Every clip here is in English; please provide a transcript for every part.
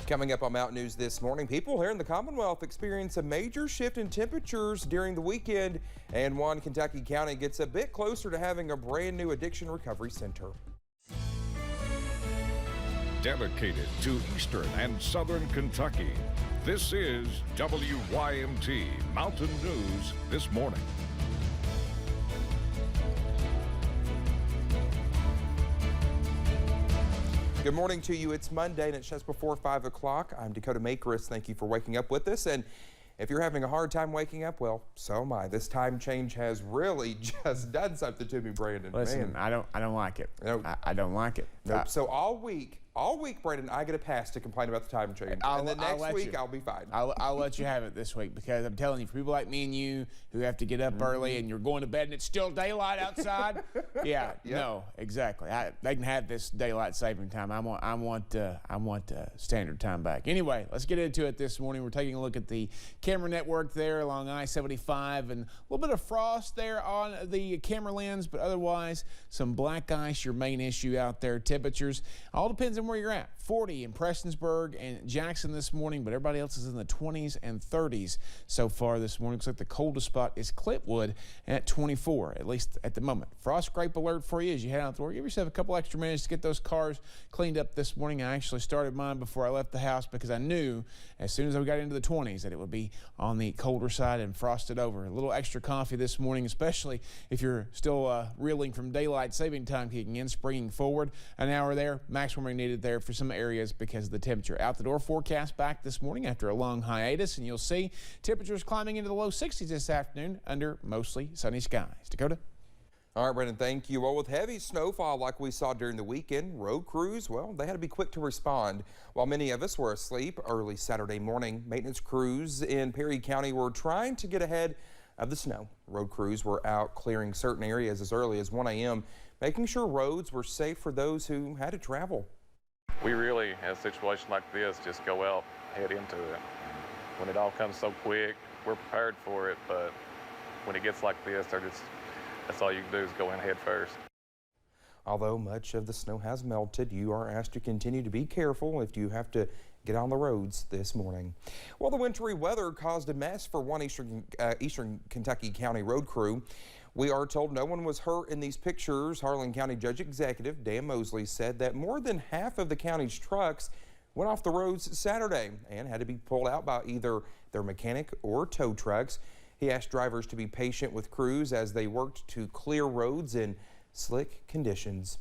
Coming up on Mountain News this morning, people here in the Commonwealth experience a major shift in temperatures during the weekend, and one Kentucky county gets a bit closer to having a brand new addiction recovery center. Dedicated to Eastern and Southern Kentucky, this is WYMT Mountain News this morning. Good morning to you. It's Monday and it's just before 5 o'clock. I'm Dakota Makris. Thank you for waking up with us. And if you're having a hard time waking up, well, so am I. This time change has really just done something to me, Brandon. Listen, man. I don't like it. Nope. I don't like it. Nope. So all week, Brandon, I get a pass to complain about the time change. And then next week, I'll be fine. I'll let you have it this week, because I'm telling you, for people like me and you who have to get up early and you're going to bed and it's still daylight outside, no, exactly. They can have this daylight saving time. I want standard time back. Anyway, let's get into it this morning. We're taking a look at the camera network there along I-75, and a little bit of frost there on the camera lens, but otherwise some black ice, your main issue out there. Temperatures all depends on where you're at. 40 in Prestonsburg and Jackson this morning, but everybody else is in the 20s and 30s so far this morning. Looks like the coldest spot is Clintwood at 24, at least at the moment. Frost scrape alert for you as you head out the door. Give yourself a couple extra minutes to get those cars cleaned up this morning. I actually started mine before I left the house because I knew as soon as I got into the 20s that it would be on the colder side and frosted over. A little extra coffee this morning, especially if you're still reeling from daylight saving time kicking in, springing forward an hour there. Maximum needed there for some areas because of the temperature. Out the door forecast back this morning after a long hiatus, and you'll see temperatures climbing into the low 60s this afternoon under mostly sunny skies. Dakota? All right, Brandon, thank you. Well, with heavy snowfall like we saw during the weekend, road crews, well, they had to be quick to respond. While many of us were asleep early Saturday morning, maintenance crews in Perry County were trying to get ahead of the snow. Road crews were out clearing certain areas as early as 1 a.m., making sure roads were safe for those who had to travel. We really, in a situation like this, just go out, head into it. When it all comes so quick, we're prepared for it, but when it gets like this, that's all you can do is go in head first. Although much of the snow has melted, you are asked to continue to be careful if you have to get on the roads this morning. Well, the wintry weather caused a mess for one Eastern Kentucky County road crew. We are told no one was hurt in these pictures. Harlan County Judge Executive Dan Mosley said that more than half of the county's trucks went off the roads Saturday and had to be pulled out by either their mechanic or tow trucks. He asked drivers to be patient with crews as they worked to clear roads in slick conditions.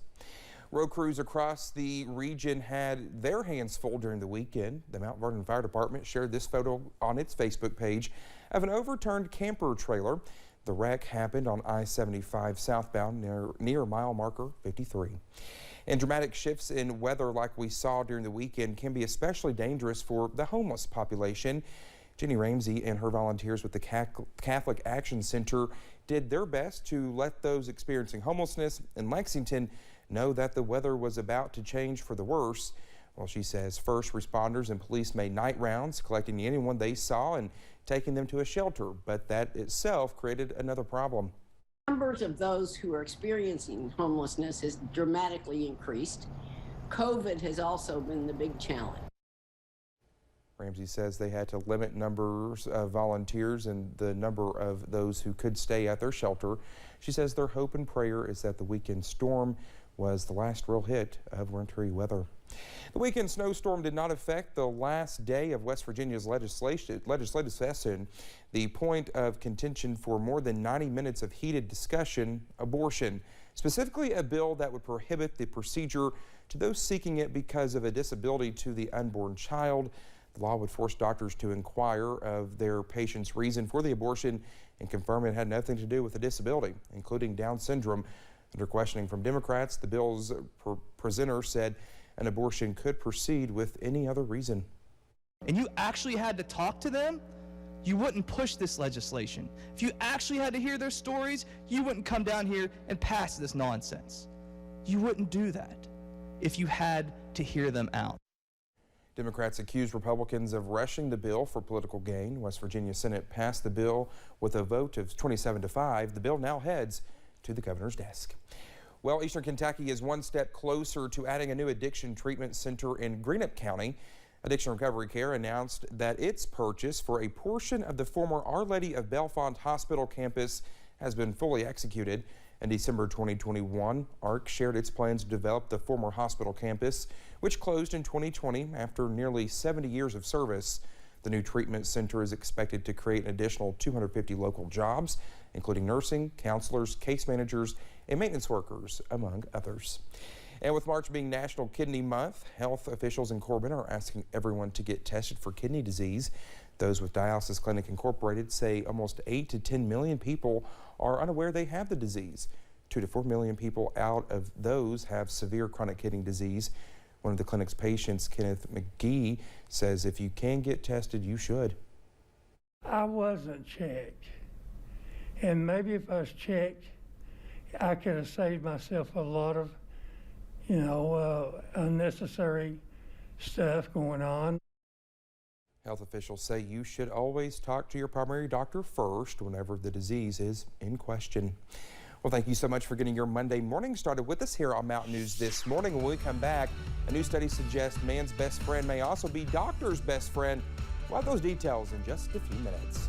Road crews across the region had their hands full during the weekend. The Mount Vernon Fire Department shared this photo on its Facebook page of an overturned camper trailer. The wreck happened on I-75 southbound near mile marker 53. And dramatic shifts in weather like we saw during the weekend can be especially dangerous for the homeless population. Jenny Ramsey and her volunteers with the Catholic Action Center did their best to let those experiencing homelessness in Lexington know that the weather was about to change for the worse. Well, she says first responders and police made night rounds, collecting anyone they saw and taking them to a shelter, but that itself created another problem. Numbers of those who are experiencing homelessness has dramatically increased. COVID has also been the big challenge. Ramsey says they had to limit numbers of volunteers and the number of those who could stay at their shelter. She says their hope and prayer is that the weekend storm was the last real hit of wintry weather. The weekend snowstorm did not affect the last day of West Virginia's legislative session. The point of contention for more than 90 minutes of heated discussion, abortion, specifically a bill that would prohibit the procedure to those seeking it because of a disability to the unborn child. The law would force doctors to inquire of their patient's reason for the abortion and confirm it had nothing to do with a disability, including Down syndrome. Under questioning from Democrats, the bill's presenter said an abortion could proceed with any other reason. And you actually had to talk to them, you wouldn't push this legislation. If you actually had to hear their stories, you wouldn't come down here and pass this nonsense. You wouldn't do that if you had to hear them out. Democrats accused Republicans of rushing the bill for political gain. West Virginia Senate passed the bill with a vote of 27-5. The bill now heads to the governor's desk. Well, Eastern Kentucky is one step closer to adding a new addiction treatment center in Greenup County. Addiction Recovery Care announced that its purchase for a portion of the former Our Lady of Bellefonte Hospital campus has been fully executed. In December 2021, ARC shared its plans to develop the former hospital campus, which closed in 2020 after nearly 70 years of service. The new treatment center is expected to create an additional 250 local jobs, including nursing, counselors, case managers, and maintenance workers, among others. And with March being National Kidney Month, health officials in Corbin are asking everyone to get tested for kidney disease. Those with Dialysis Clinic Incorporated say almost 8 to 10 million people are unaware they have the disease. 2 to 4 million people out of those have severe chronic kidney disease. One of the clinic's patients, Kenneth McGee, says if you can get tested, you should. I wasn't checked, and maybe if I was checked, I could have saved myself a lot of, unnecessary stuff going on. Health officials say you should always talk to your primary doctor first whenever the disease is in question. Well, thank you so much for getting your Monday morning started with us here on Mountain News this morning. When we come back, a new study suggests man's best friend may also be doctor's best friend. We'll have those details in just a few minutes.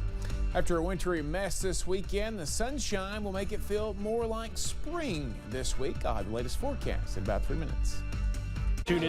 After a wintry mess this weekend, the sunshine will make it feel more like spring this week. I'll have the latest forecast in about 3 minutes. Tune in.